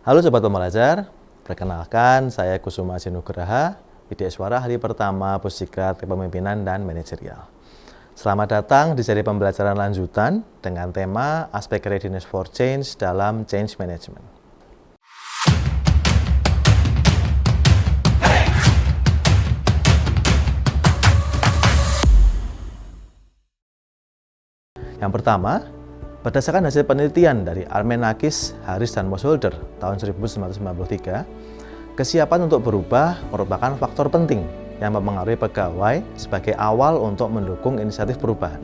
Halo Sobat Pembelajar, perkenalkan saya Kusuma Sinugraha, Widyaswara Ahli Pertama Pusikat Kepemimpinan dan Manajerial. Selamat datang di seri pembelajaran lanjutan dengan tema Aspek Readiness for Change dalam Change Management. Yang pertama, berdasarkan hasil penelitian dari Armenakis, Harris, dan Moosholder tahun 1993, kesiapan untuk berubah merupakan faktor penting yang mempengaruhi pegawai sebagai awal untuk mendukung inisiatif perubahan.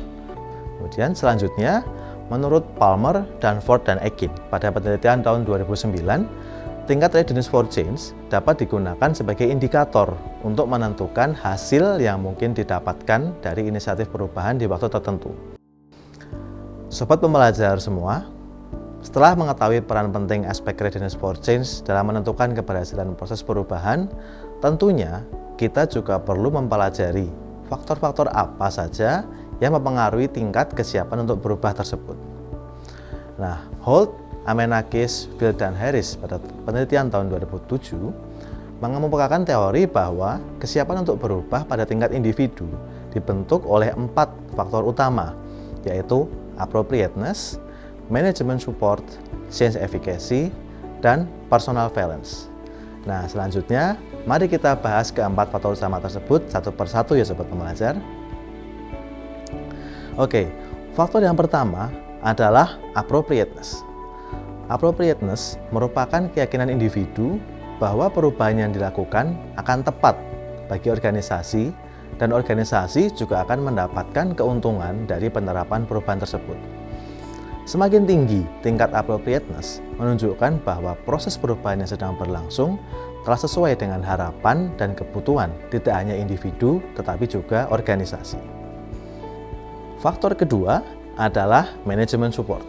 Kemudian selanjutnya, menurut Palmer, Danforth, dan Ekin pada penelitian tahun 2009, tingkat readiness for change dapat digunakan sebagai indikator untuk menentukan hasil yang mungkin didapatkan dari inisiatif perubahan di waktu tertentu. Sobat pembelajar semua, setelah mengetahui peran penting aspek readiness for change dalam menentukan keberhasilan proses perubahan, tentunya kita juga perlu mempelajari faktor-faktor apa saja yang mempengaruhi tingkat kesiapan untuk berubah tersebut. Nah, Holt, Armenakis, Field, dan Harris pada penelitian tahun 2007 mengemukakan teori bahwa kesiapan untuk berubah pada tingkat individu dibentuk oleh 4 faktor utama, yaitu appropriateness, management support, change efficacy, dan personal balance. Nah, selanjutnya mari kita bahas keempat faktor utama tersebut satu persatu ya Sobat Pembelajar. Oke, faktor yang pertama adalah appropriateness. Appropriateness merupakan keyakinan individu bahwa perubahan yang dilakukan akan tepat bagi organisasi, dan organisasi juga akan mendapatkan keuntungan dari penerapan perubahan tersebut. Semakin tinggi tingkat appropriateness menunjukkan bahwa proses perubahan yang sedang berlangsung telah sesuai dengan harapan dan kebutuhan tidak hanya individu tetapi juga organisasi. Faktor kedua adalah manajemen support.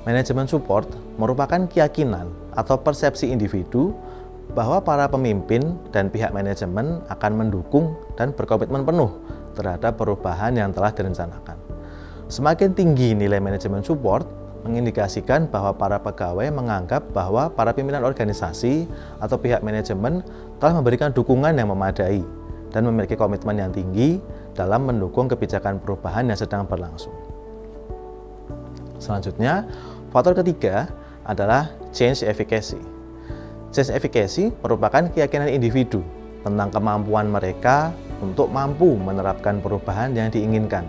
Manajemen support merupakan keyakinan atau persepsi individu bahwa para pemimpin dan pihak manajemen akan mendukung dan berkomitmen penuh terhadap perubahan yang telah direncanakan. Semakin tinggi nilai manajemen support mengindikasikan bahwa para pegawai menganggap bahwa para pimpinan organisasi atau pihak manajemen telah memberikan dukungan yang memadai dan memiliki komitmen yang tinggi dalam mendukung kebijakan perubahan yang sedang berlangsung. Selanjutnya, faktor ketiga adalah change efficacy. Change efficacy merupakan keyakinan individu tentang kemampuan mereka untuk mampu menerapkan perubahan yang diinginkan.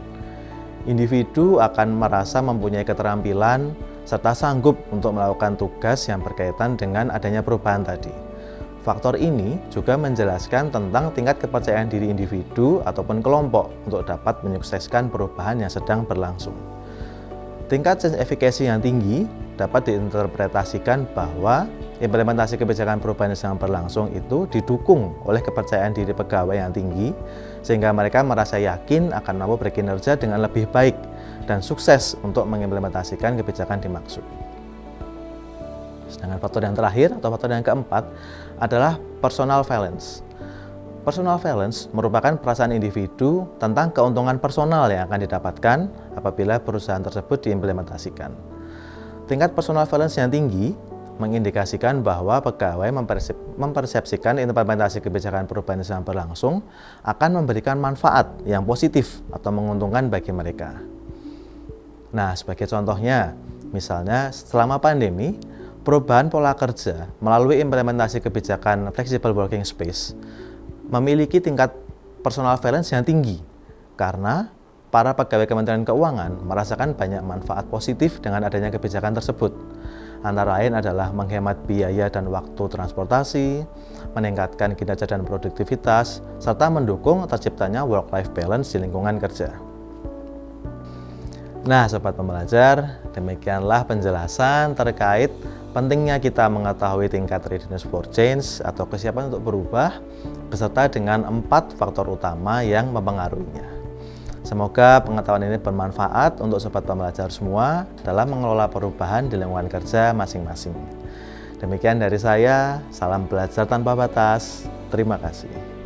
Individu akan merasa mempunyai keterampilan serta sanggup untuk melakukan tugas yang berkaitan dengan adanya perubahan tadi. Faktor ini juga menjelaskan tentang tingkat kepercayaan diri individu ataupun kelompok untuk dapat menyukseskan perubahan yang sedang berlangsung. Tingkat change efficacy yang tinggi dapat diinterpretasikan bahwa implementasi kebijakan perubahan yang sedang berlangsung itu didukung oleh kepercayaan diri pegawai yang tinggi, sehingga mereka merasa yakin akan mampu berkinerja dengan lebih baik dan sukses untuk mengimplementasikan kebijakan dimaksud. Sedangkan faktor yang terakhir atau faktor yang keempat adalah personal balance. Personal balance merupakan perasaan individu tentang keuntungan personal yang akan didapatkan apabila perusahaan tersebut diimplementasikan. Tingkat personal balance yang tinggi mengindikasikan bahwa pegawai mempersepsikan implementasi kebijakan perubahan yang sedang berlangsung akan memberikan manfaat yang positif atau menguntungkan bagi mereka. Nah, sebagai contohnya, misalnya selama pandemi, perubahan pola kerja melalui implementasi kebijakan flexible working space memiliki tingkat personal balance yang tinggi karena para pegawai Kementerian Keuangan merasakan banyak manfaat positif dengan adanya kebijakan tersebut. Antara lain adalah menghemat biaya dan waktu transportasi, meningkatkan kinerja dan produktivitas, serta mendukung terciptanya work-life balance di lingkungan kerja. Nah, Sobat Pembelajar, demikianlah penjelasan terkait pentingnya kita mengetahui tingkat readiness for change atau kesiapan untuk berubah beserta dengan 4 faktor utama yang mempengaruhinya. Semoga pengetahuan ini bermanfaat untuk Sobat Pembelajar semua dalam mengelola perubahan di lingkungan kerja masing-masing. Demikian dari saya, salam belajar tanpa batas. Terima kasih.